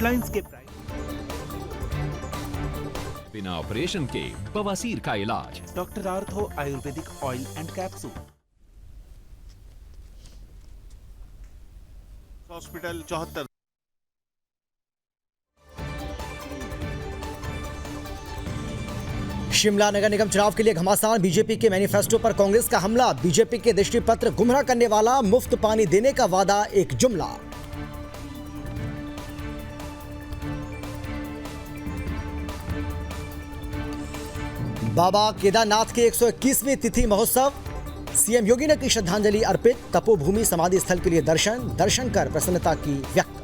Headlines के price. बिना operation के बवासीर का इलाज। Doctor ortho Ayurvedic oil and capsule. Hospital 74। Shimla नगर निगम चुनाव के लिए घमासान, बीजेपी के मैनिफेस्टो पर कांग्रेस का हमला। बीजेपी के दृष्टि पत्र गुमराह करने वाला, मुफ्त पानी देने का वादा एक जुमला। बाबा केदारनाथ के 121वीं तिथि महोत्सव, सीएम योगी ने की श्रद्धांजलि अर्पित। तपोभूमि समाधि स्थल के लिए दर्शन कर प्रसन्नता की व्यक्त।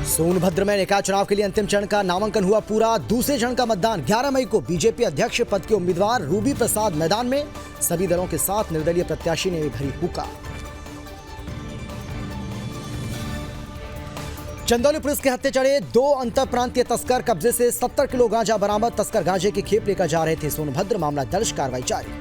सोनभद्र में निकाय चुनाव के लिए अंतिम चरण का नामांकन हुआ पूरा। दूसरे चरण का मतदान 11 मई को। बीजेपी अध्यक्ष पद के उम्मीदवार रूबी प्रसाद मैदान में। सभी दलों के साथ निर्दलीय प्रत्याशी ने भरी हुक्का। चंदौली पुलिस के हत्थे चढ़े 2 अंतरप्रांतीय तस्कर, कब्जे से 70 किलो गांजा बरामद। तस्कर गांजे की खेप लेकर जा रहे थे सोनभद्र। मामला दर्ज, कार्रवाई जारी।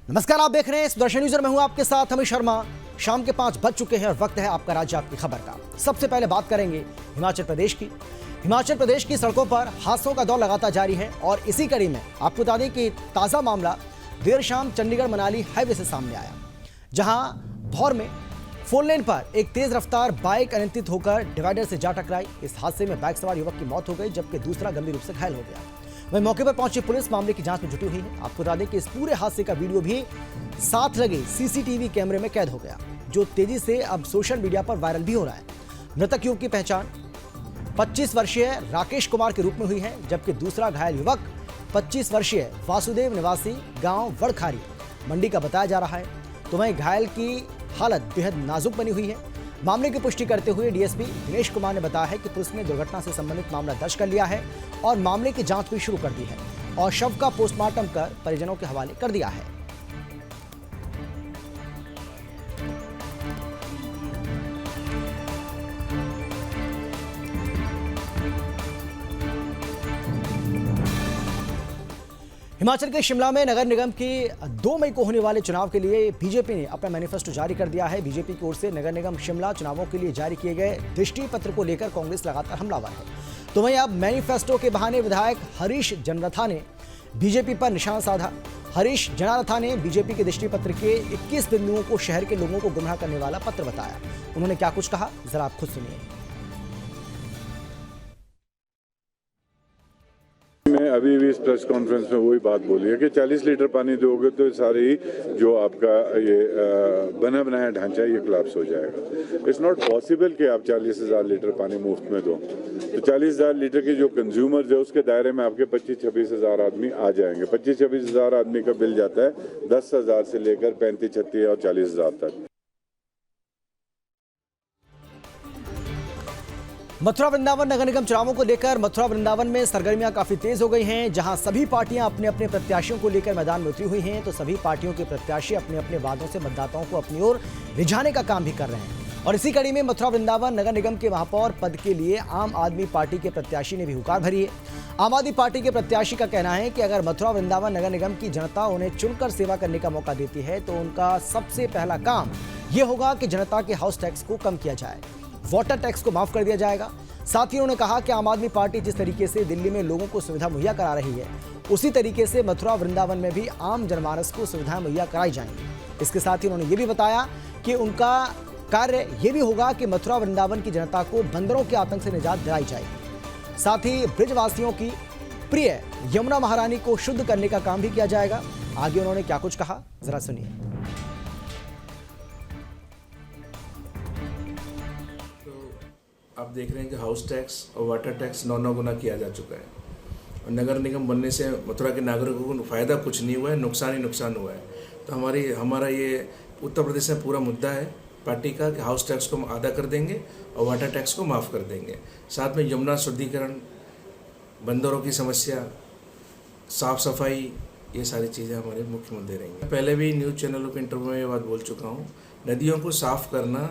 नमस्कार, आप देख रहे हैं सुदर्शन न्यूज़। मैं हूं आपके साथ अमित शर्मा। शाम के 5 बज चुके हैं और वक्त है आपका राज्य आपकी खबर का। सबसे पहले बात करेंगे हिमाचल प्रदेश की। हिमाचल प्रदेश की सड़कों पर हादसों का दौर लगातार जारी है और इसी कड़ी में आपको बता दें कि ताज़ा मामला देर शाम चंडीगढ़ मनाली हाईवे से सामने आया, जहां भौर में 4 लेन पर एक तेज रफ्तार बाइक अनियंत्रित होकर डिवाइडर से जा टकराई। इस हादसे में बाइक सवार युवक की मौत हो गई, जबकि दूसरा गंभीर रूप से घायल हो गया। वहीं मौके पर पहुंची पुलिस मामले की जांच में जुटी हुई है। आपको बता दें कि इस पूरे हादसे का वीडियो भी साथ लगे सीसीटीवी कैमरे में कैद हो गया, जो तेजी से अब सोशल मीडिया पर वायरल भी हो रहा है। मृतक युवक की पहचान 25 वर्षीय राकेश कुमार के रूप में हुई है, जबकि दूसरा घायल युवक 25 वर्षीय वासुदेव निवासी गांव वड़खारी मंडी का बताया जा रहा है। तो वहीं घायल की हालत बेहद नाजुक बनी हुई है। मामले की पुष्टि करते हुए डीएसपी दिनेश कुमार ने बताया है कि पुलिस ने दुर्घटना से संबंधित मामला दर्ज कर लिया है और मामले की जांच भी शुरू कर दी है और शव का पोस्टमार्टम कर परिजनों के हवाले कर दिया है। हिमाचल के शिमला में नगर निगम के 2 मई को होने वाले चुनाव के लिए बीजेपी ने अपना मैनिफेस्टो जारी कर दिया है। बीजेपी की ओर से नगर निगम शिमला चुनावों के लिए जारी किए गए दृष्टि पत्र को लेकर कांग्रेस लगातार हमलावर है। तो वहीं अब मैनिफेस्टो के बहाने विधायक हरीश जनरथा ने बीजेपी पर निशाना साधा। हरीश जनरथा ने बीजेपी के दृष्टि पत्र के 21 बिंदुओं को शहर के लोगों को गुमराह करने वाला पत्र बताया। उन्होंने क्या कुछ कहा, जरा आप खुद सुनिए। मैं अभी भी इस प्रेस कॉन्फ्रेंस में वही बात बोली है कि 40 लीटर पानी दोगे तो सारी जो आपका ये बना बनाया ढांचा है ये कोलैप्स हो जाएगा। इट्स नॉट पॉसिबल कि आप 40,000 लीटर पानी मुफ्त में दो। तो 40,000 लीटर के जो कंज्यूमर्स है उसके दायरे में आपके 25-26 हज़ार आदमी आ जाएंगे। 25-26 हज़ार आदमी का बिल जाता है 10,000 से लेकर 35-36 और 40,000 तक। मथुरा वृंदावन नगर निगम चुनावों को लेकर मथुरा वृंदावन में सरगर्मियां काफी तेज हो गई हैं, जहां सभी पार्टियां अपने अपने प्रत्याशियों को लेकर मैदान में उतरी हुई हैं। तो सभी पार्टियों के प्रत्याशी अपने अपने वादों से मतदाताओं को अपनी ओर रिझाने का काम भी कर रहे हैं। और इसी कड़ी में मथुरा वृंदावन नगर निगम के महापौर पद के लिए आम आदमी पार्टी के प्रत्याशी ने भी हुकार भरी है। आम आदमी पार्टी के प्रत्याशी का कहना है कि अगर मथुरा वृंदावन नगर निगम की जनता उन्हें चुनकर सेवा करने का मौका देती है तो उनका सबसे पहला काम यह होगा कि जनता के हाउस टैक्स को कम किया जाए, वाटर टैक्स को माफ कर दिया जाएगा। साथ ही उन्होंने कहा कि आम आदमी पार्टी जिस तरीके से दिल्ली में लोगों को सुविधा मुहैया करा रही है, उसी तरीके से मथुरा वृंदावन में भी आम जनमानस को सुविधाएं मुहैया कराई जाएंगी। इसके साथ ही उन्होंने ये भी बताया कि उनका कार्य ये भी होगा कि मथुरा वृंदावन की जनता को बंदरों के आतंक से निजात दिलाई जाएगी। साथ ही ब्रिजवासियों की प्रिय यमुना महारानी को शुद्ध करने का काम भी किया जाएगा। आगे उन्होंने क्या कुछ कहा, जरा सुनिए। आप देख रहे हैं कि हाउस टैक्स और वाटर टैक्स 9 गुना किया जा चुका है और नगर निगम बनने से मथुरा के नागरिकों को फ़ायदा कुछ नहीं हुआ है, नुकसान ही नुकसान हुआ है। तो हमारा ये उत्तर प्रदेश में पूरा मुद्दा है पार्टी का कि हाउस टैक्स को आधा कर देंगे और वाटर टैक्स को माफ़ कर देंगे। साथ में यमुना शुद्धिकरण, बंदरों की समस्या, साफ़ सफाई, ये सारी चीज़ें हमारे मुख्य मुद्दे रहेंगे। पहले भी न्यूज़ चैनलों के इंटरव्यू में ये बात बोल चुका हूँ, नदियों को साफ़ करना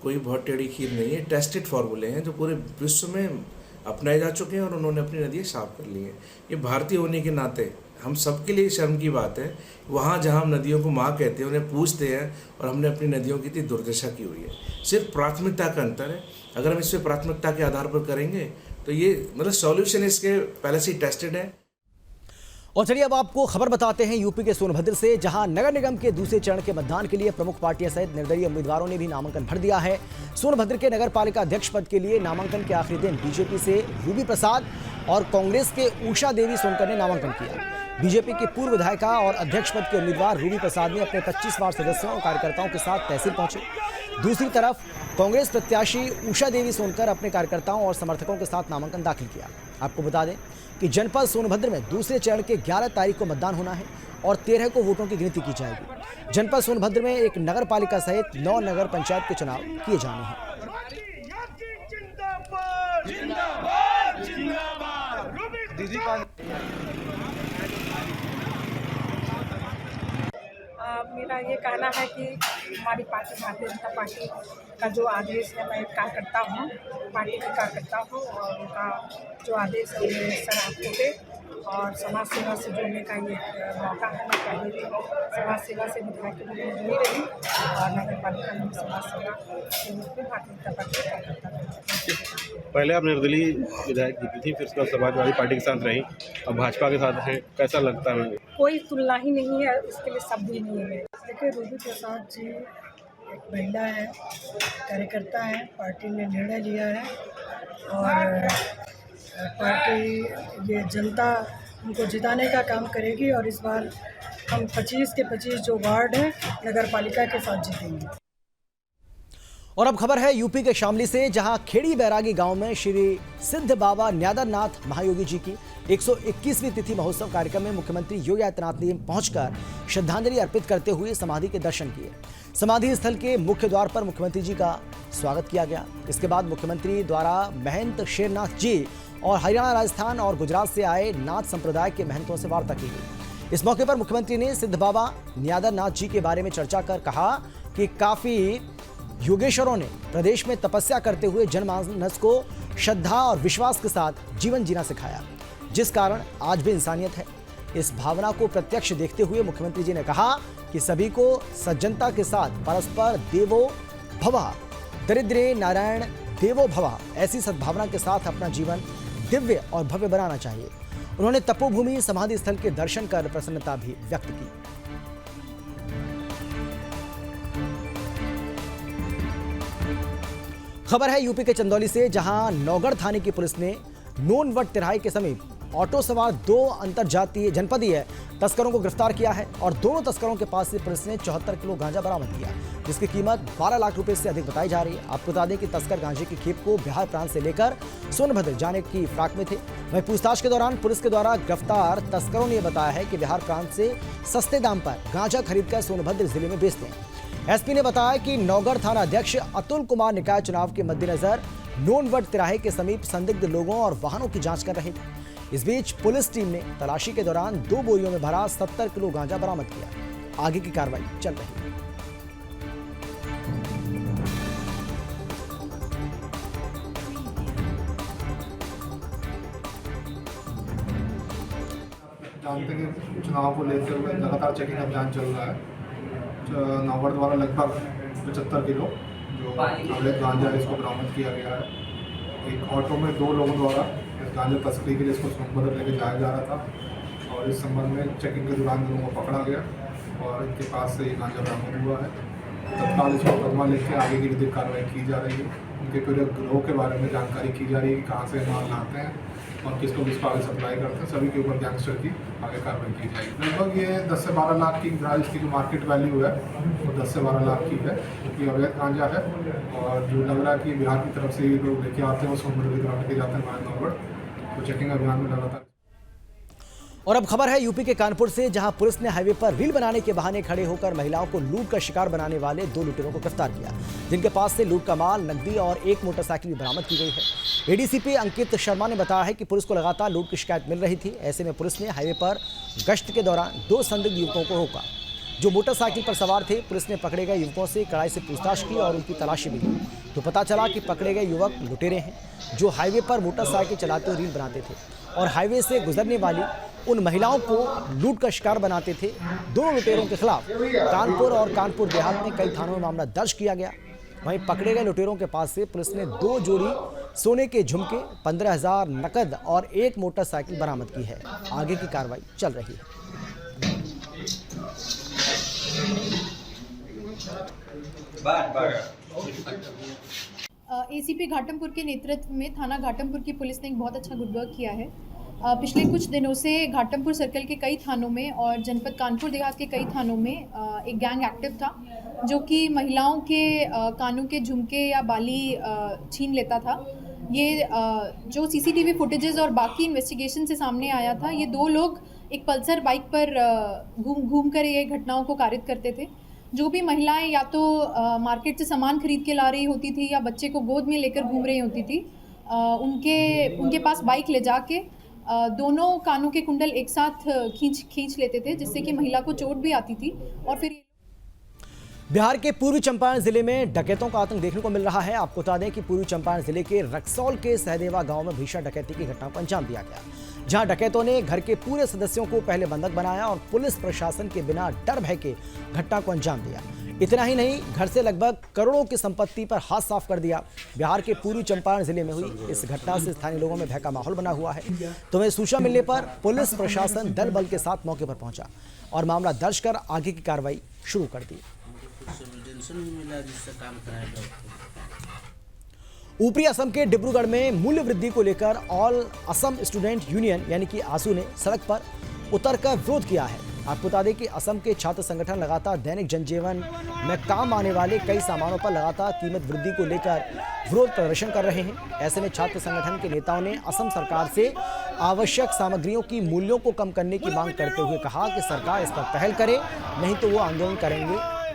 कोई बहुत टेढ़ी खीर नहीं है। टेस्टेड फार्मूले हैं जो पूरे विश्व में अपनाए जा चुके हैं और उन्होंने अपनी नदियाँ साफ कर ली हैं। ये भारतीय होने के नाते हम सबके लिए शर्म की बात है, वहाँ जहाँ हम नदियों को माँ कहते हैं, उन्हें पूजते हैं, और हमने अपनी नदियों की इतनी दुर्दशा की हुई है। सिर्फ प्राथमिकता का अंतर है। अगर हम इस पर प्राथमिकता के आधार पर करेंगे तो ये मतलब सॉल्यूशन इसके पहले से ही टेस्टेड है। और चलिए अब आपको खबर बताते हैं यूपी के सोनभद्र से, जहां नगर निगम के दूसरे चरण के मतदान के लिए प्रमुख पार्टियां सहित निर्दलीय उम्मीदवारों ने भी नामांकन भर दिया है। सोनभद्र के नगर पालिका अध्यक्ष पद के लिए नामांकन के आखिरी दिन बीजेपी से रूबी प्रसाद और कांग्रेस के उषा देवी सोनकर ने नामांकन किया। बीजेपी की पूर्व विधायिका और अध्यक्ष पद के उम्मीदवार रूबी प्रसाद ने अपने 25 वार्ड सदस्यों और कार्यकर्ताओं के साथ तहसील पहुंचे। दूसरी तरफ कांग्रेस प्रत्याशी उषा देवी सोनकर अपने कार्यकर्ताओं और समर्थकों के साथ नामांकन दाखिल किया। आपको बता दें कि जनपद सोनभद्र में दूसरे चरण के 11 तारीख को मतदान होना है और 13 को वोटों की गिनती की जाएगी। जनपद सोनभद्र में एक नगर पालिका सहित 9 नगर पंचायत के चुनाव किए जाने हैं। मेरा ये कहना है कि हमारी पार्टी भारतीय जनता पार्टी का जो आदेश है, मैं एक कार्यकर्ता हूँ, पार्टी की कार्यकर्ता हूँ, और उनका जो आदेश है उन्हें सराहना होते और समाज सेवा से जुड़ने का ये मौका है। मैं पहले भी समाज सेवा से विधायक के रूप में जुड़ी रही और नगर पालिका में समाज सेवा के रूप में भारतीय जनता पार्टी का कार्यकर्ता रही। पहले आप निर्दलीय विधायक जीती थी, फिर उसके बाद समाजवादी पार्टी के साथ रही, अब भाजपा के साथ हैं, कैसा लगता है? कोई तुलना ही नहीं है, इसके लिए शब्द ही नहीं है। देखिए, रूबी प्रसाद जी एक महिला है, कार्यकर्ता है, पार्टी ने निर्णय लिया है और पार्टी ये जनता उनको जिताने का काम करेगी और इस बार हम 25 के 25 जो वार्ड हैं नगर पालिका के साथ जीतेंगे। और अब खबर है यूपी के शामली से, जहां खेड़ी बैरागी गांव में श्री सिद्ध बाबा न्यादरनाथ महायोगी जी की 121वीं तिथि महोत्सव कार्यक्रम में मुख्यमंत्री योगी आदित्यनाथ ने पहुंचकर श्रद्धांजलि अर्पित करते हुए समाधि के दर्शन किए। समाधि स्थल के मुख्य द्वार पर मुख्यमंत्री जी का स्वागत किया गया। इसके बाद मुख्यमंत्री द्वारा महंत शेरनाथ जी और हरियाणा, राजस्थान और गुजरात से आए नाथ संप्रदाय के महंतों से वार्ता की गई। इस मौके पर मुख्यमंत्री ने सिद्ध बाबा न्यादरनाथ जी के बारे में चर्चा कर कहा कि काफी योगेश्वरों ने प्रदेश में तपस्या करते हुए जनमानस को श्रद्धा और विश्वास के साथ जीवन जीना सिखाया, जिस कारण आज भी इंसानियत है। इस भावना को प्रत्यक्ष देखते हुए मुख्यमंत्री जी ने कहा कि सभी को सज्जनता के साथ परस्पर देवो भवः, दरिद्रे नारायण देवो भवः, ऐसी सद्भावना के साथ अपना जीवन दिव्य और भव्य बनाना चाहिए। उन्होंने तपोभूमि समाधि स्थल के दर्शन कर प्रसन्नता भी व्यक्त की। खबर है यूपी के चंदौली से, जहां नौगढ़ थाने की पुलिस ने नोनवट तिराहे के समीप ऑटो सवार 2 अंतरजातीय जनपदीय तस्करों को गिरफ्तार किया है और दोनों तस्करों के पास से पुलिस ने 74 किलो गांजा बरामद किया, जिसकी कीमत 12 लाख रुपए से अधिक बताई जा रही है। आपको बता दें कि तस्कर गांजे की खेप को बिहार प्रांत से लेकर सोनभद्र जाने की फिराक में थे। वहीं पूछताछ के दौरान पुलिस के द्वारा गिरफ्तार तस्करों ने बताया है कि बिहार प्रांत से सस्ते दाम पर गांजा खरीदकर सोनभद्र जिले में बेचते हैं। एसपी ने बताया कि नौगढ़ थाना अध्यक्ष अतुल कुमार निकाय चुनाव के मद्देनजर नोनवट तिराहे के समीप संदिग्ध लोगों और वाहनों की जांच कर रहे थे। इस बीच पुलिस टीम ने तलाशी के दौरान 2 बोरियों में भरा 70 किलो गांजा बरामद किया। आगे की कार्रवाई चल रही है। जानते हैं कि चुनाव को लेते हुए लगातार चेकिंग अभियान चल रहा है। नौगढ़ द्वारा लगभग 75 किलो जो अवैध गांजा है इसको बरामद किया गया है। एक ऑटो में 2 लोगों द्वारा इस गांजा तस्करी के लिए इसको सोनभद्र लेके जाया जा रहा था और इस संबंध में चेकिंग के दौरान दोनों को पकड़ा गया और इनके पास से ये गांजा बरामद हुआ है। तत्काल इसको मुकदमा लेकर आगे की विधिक कार्रवाई की जा रही है। उनके पूरे गिरोह के बारे में जानकारी की जा रही है कि कहाँ से माल लाते हैं और किसको किस आगे सप्लाई करते हैं। सभी के ऊपर गैंगस्टर की आगे कार्रवाई की जाएगी। लगभग ये 10 से 12 लाख की इसकी जो मार्केट वैल्यू है वो 10 से 12 लाख की है, क्योंकि अवैध गांजा है और जो लग रहा है कि बिहार की तरफ से ये लोग लेके आते हैं वो सोनभद्र की तरफ लेके जाते हैं हमारे नौगढ़, तो चेकिंग अभियान में लगातार। और अब खबर है यूपी के कानपुर से, जहां पुलिस ने हाईवे पर रील बनाने के बहाने खड़े होकर महिलाओं को लूट का शिकार बनाने वाले 2 लुटेरों को गिरफ्तार किया, जिनके पास से लूट का माल, नकदी और एक मोटरसाइकिल भी बरामद की गई है। एडीसीपी अंकित शर्मा ने बताया है कि पुलिस को लगातार लूट की शिकायत मिल रही थी। ऐसे में पुलिस ने हाईवे पर गश्त के दौरान 2 संदिग्ध युवकों को रोका। जो मोटरसाइकिल पर सवार थे। पुलिस ने पकड़े गए युवकों से कड़ाई से पूछताछ की और उनकी तलाशी भी ली तो पता चला कि पकड़े गए युवक लुटेरे हैं जो हाईवे पर मोटरसाइकिल चलाते हुए रील बनाते थे और हाईवे से गुजरने वाली उन महिलाओं को लूट का शिकार बनाते थे। दोनों लुटेरों के खिलाफ कानपुर और कानपुर देहात में कई थानों में मामला दर्ज किया गया। वहीं पकड़े गए लुटेरों के पास से पुलिस ने 2 जोड़ी सोने के झुमके, 15,000 नकद और 1 मोटरसाइकिल बरामद की है। आगे की कार्रवाई चल रही है। एसीपी घाटमपुर के नेतृत्व में थाना घाटमपुर की पुलिस ने एक बहुत अच्छा गुड वर्क किया है। पिछले कुछ दिनों से घाटमपुर सर्कल के कई थानों में और जनपद कानपुर देहात के कई थानों में एक गैंग एक्टिव था जो कि महिलाओं के कानों के झुमके या बाली छीन लेता था। ये जो सीसीटीवी फुटेजेस और बाकी इन्वेस्टिगेशन से सामने आया था, ये 2 लोग एक पल्सर बाइक पर घूम कर ये घटनाओं को कारित करते थे। जो भी महिलाएं या तो मार्केट से सामान खरीद के ला रही होती थी या बच्चे को गोद में लेकर घूम रही होती थी, उनके पास बाइक ले जाके दोनों कानों के कुंडल एक साथ खींच लेते थे, जिससे कि महिला को चोट भी आती थी। और फिर बिहार के पूर्वी चंपारण जिले में डकैतों का आतंक देखने को मिल रहा है। आपको बता दें कि पूर्वी चंपारण जिले के रक्सौल के सहदेवा गांव में भीषण डकैती की घटना को अंजाम दिया गया, जहां डकैतों ने घर के पूरे सदस्यों को पहले बंधक बनाया और पुलिस प्रशासन के बिना डर भय के घटना को अंजाम दिया। इतना ही नहीं, घर से लगभग करोड़ों की संपत्ति पर हाथ साफ कर दिया। बिहार के पूर्वी चंपारण जिले में हुई इस घटना से स्थानीय लोगों में भय का माहौल बना हुआ है। तो वहीं सूचना मिलने पर पुलिस प्रशासन दल बल के साथ मौके पर पहुंचा और मामला दर्ज कर आगे की कार्रवाई शुरू कर दी। ऊपरी असम के डिब्रूगढ़ में मूल्य वृद्धि को लेकर ऑल असम स्टूडेंट यूनियन यानी कि आसू ने सड़क पर उतरकर विरोध किया है। आपको बता दें कि असम के छात्र संगठन लगातार दैनिक जनजीवन में काम आने वाले कई सामानों पर लगातार कीमत वृद्धि को लेकर विरोध प्रदर्शन कर रहे हैं। ऐसे में छात्र संगठन के नेताओं ने असम सरकार से आवश्यक सामग्रियों की मूल्यों को कम करने की मांग करते हुए कहा कि सरकार इस पर पहल करे, नहीं तो वो आंदोलन करेंगे,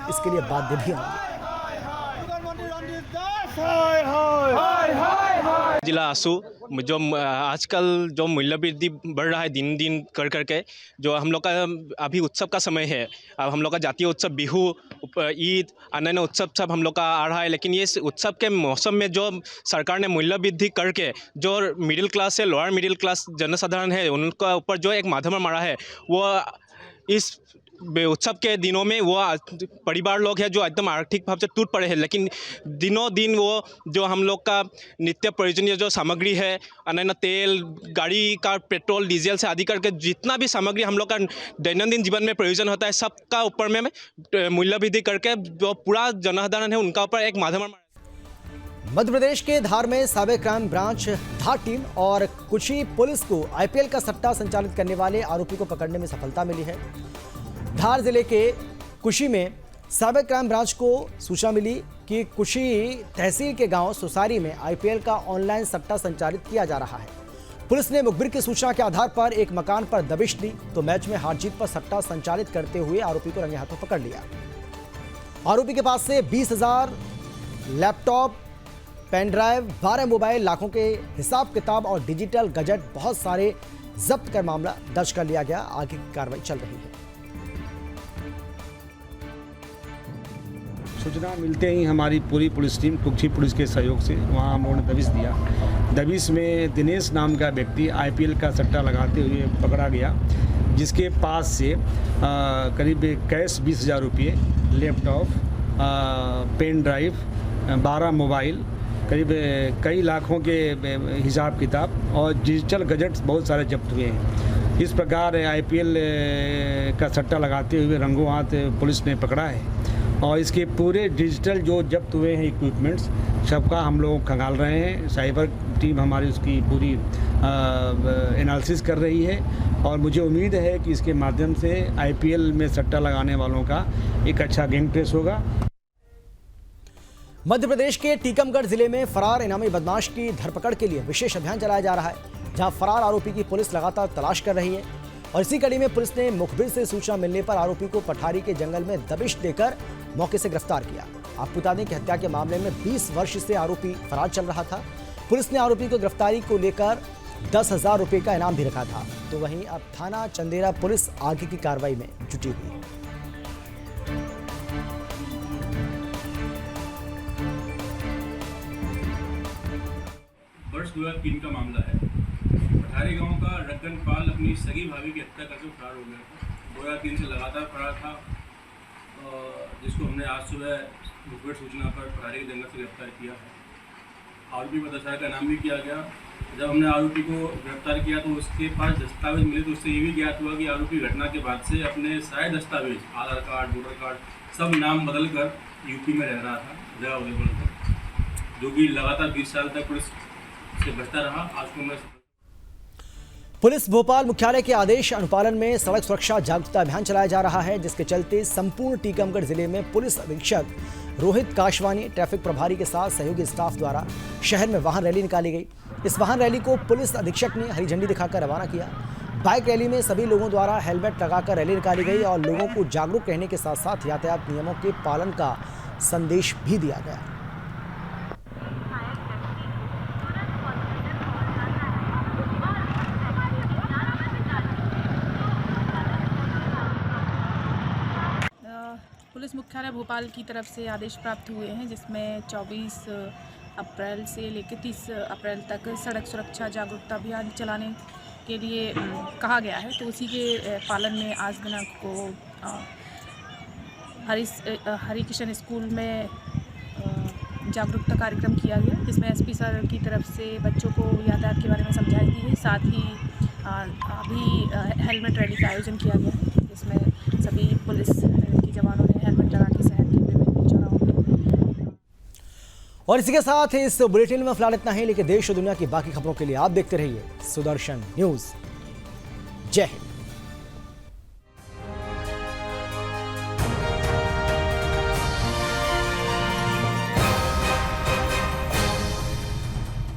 इसके लिए बाध्य भी होंगे। जिला आसू जो आजकल जो मूल्य वृद्धि बढ़ रहा है दिन दिन कर करके, जो हम लोग का अभी उत्सव का समय है, अब हम लोग का जातीय उत्सव बिहू, ईद, अन्य उत्सव सब हम लोग का आ रहा है, लेकिन ये उत्सव के मौसम में जो सरकार ने मूल्य वृद्धि करके जो मिडिल क्लास से लोअर मिडिल क्लास जनसाधारण है उनका ऊपर जो एक माध्यम मारा है, वो इस उत्सव के दिनों में वो परिवार लोग हैं जो एकदम आर्थिक भाव से टूट पड़े हैं। लेकिन दिनों दिन वो जो हम लोग का नित्य प्रयोजनीय जो सामग्री है, अन्य तेल, गाड़ी का पेट्रोल, डीजल से आदि करके जितना भी सामग्री हम लोग का दैनंदिन जीवन में प्रयोजन होता है, सबका ऊपर में मूल्य वृद्धि करके जो पूरा जनसाधारण है उनका ऊपर एक माध्यम। मध्य प्रदेश के धार में साइबर क्राइम ब्रांच धार टीम और कुशी पुलिस को आईपीएल का सट्टा संचालित करने वाले आरोपी को पकड़ने में सफलता मिली है। धार जिले के कुशी में साइबर क्राइम ब्रांच को सूचना मिली कि कुशी तहसील के गांव सुसारी में आईपीएल का ऑनलाइन सट्टा संचालित किया जा रहा है। पुलिस ने मुखबिर की सूचना के आधार पर एक मकान पर दबिश दी तो मैच में हार जीत पर सट्टा संचालित करते हुए आरोपी को रंगे हाथों पकड़ लिया। आरोपी के पास से 20,000 लैपटॉप, पेन ड्राइव, 12 मोबाइल, लाखों के हिसाब किताब और डिजिटल गजट बहुत सारे जब्त कर मामला दर्ज कर लिया गया। आगे की कार्रवाई चल रही है। सूचना मिलते ही हमारी पूरी पुलिस टीम कुक्षी पुलिस के सहयोग से वहाँ हम लोगों ने दबिश दिया। दबिश में दिनेश नाम का व्यक्ति आईपीएल का सट्टा लगाते हुए पकड़ा गया, जिसके पास से करीब कैश 20,000 रुपये, लैपटॉप, पेन ड्राइव, 12 मोबाइल, करीब कई लाखों के हिसाब किताब और डिजिटल गजट्स बहुत सारे जब्त हुए हैं। इस प्रकार आईपीएल का सट्टा लगाते हुए रंगों हाथ पुलिस ने पकड़ा है और इसके पूरे डिजिटल जो जब्त हुए हैं इक्विपमेंट्स सबका हम लोग खंगाल रहे हैं। साइबर टीम हमारी उसकी पूरी एनालिसिस कर रही है और मुझे उम्मीद है कि इसके माध्यम से आईपीएल में सट्टा लगाने वालों का एक अच्छा गैंग ट्रेस होगा। मध्य प्रदेश के टीकमगढ़ जिले में फरार इनामी बदमाश की धरपकड़ के लिए विशेष अभियान चलाया जा रहा है, जहां फरार आरोपी की पुलिस लगातार तलाश कर रही है। और इसी कड़ी में पुलिस ने मुखबिर से सूचना मिलने पर आरोपी को पठारी के जंगल में दबिश देकर मौके से गिरफ्तार किया। आपको बता दें कि हत्या के मामले में 20 वर्ष से आरोपी फरार चल रहा था। पुलिस ने आरोपी को गिरफ्तारी को लेकर 10,000 रुपये का इनाम भी रखा था। तो वहीं अब थाना चंदेरा पुलिस आगे की कार्रवाई में जुटी हुई है। वर्ष 2003 का मामला है। पठारी गांव का रक्कन पाल अपनी सगी भाभी की हत्या करके फरार हो गया था। 2003 से लगातार फरार था, जिसको हमने आज सुबह गुप्त सूचना पर पठारी के जंगल से गिरफ्तार किया है। आरोपी बदसार का नाम भी किया गया। जब हमने आरोपी को गिरफ्तार किया तो उसके पास दस्तावेज मिले, तो उससे ये भी ज्ञात हुआ कि आरोपी घटना के बाद से अपने सारे दस्तावेज, आधार कार्ड, वोटर कार्ड, सब नाम बदल कर यूपी में रह रहा था, जगह अवेलेबल था, जो कि लगातार 20 साल तक पुलिस से बचता रहा। आज को मैं पुलिस भोपाल मुख्यालय के आदेश अनुपालन में सड़क सुरक्षा जागरूकता अभियान चलाया जा रहा है, जिसके चलते संपूर्ण टीकमगढ़ जिले में पुलिस अधीक्षक रोहित काशवानी ट्रैफिक प्रभारी के साथ सहयोगी स्टाफ द्वारा शहर में वाहन रैली निकाली गई। इस वाहन रैली को पुलिस अधीक्षक ने हरी झंडी दिखाकर रवाना किया। बाइक रैली में सभी लोगों द्वारा हेलमेट लगाकर रैली निकाली गई और लोगों को जागरूक रहने के साथ साथ यातायात नियमों के पालन का संदेश भी दिया गया। पुलिस मुख्यालय भोपाल की तरफ से आदेश प्राप्त हुए हैं, जिसमें 24 अप्रैल से लेकर 30 अप्रैल तक सड़क सुरक्षा जागरूकता अभियान चलाने के लिए कहा गया है। तो उसी के पालन में आज दिनांक को हरि किशन स्कूल में जागरूकता कार्यक्रम किया गया, जिसमें एसपी सर की तरफ से बच्चों को यातायात के बारे में समझाई गई है। साथ ही अभी हेलमेट रैली का आयोजन किया गया है, जिसमें सभी पुलिस के जवानों ने हेलमेट लगा के शहर के विभिन्न चौराहों पर। और इसी के साथ इस बुलेटिन में फिलहाल इतना ही, लेकिन देश और दुनिया की बाकी खबरों के लिए आप देखते रहिए सुदर्शन न्यूज। जय हिंद।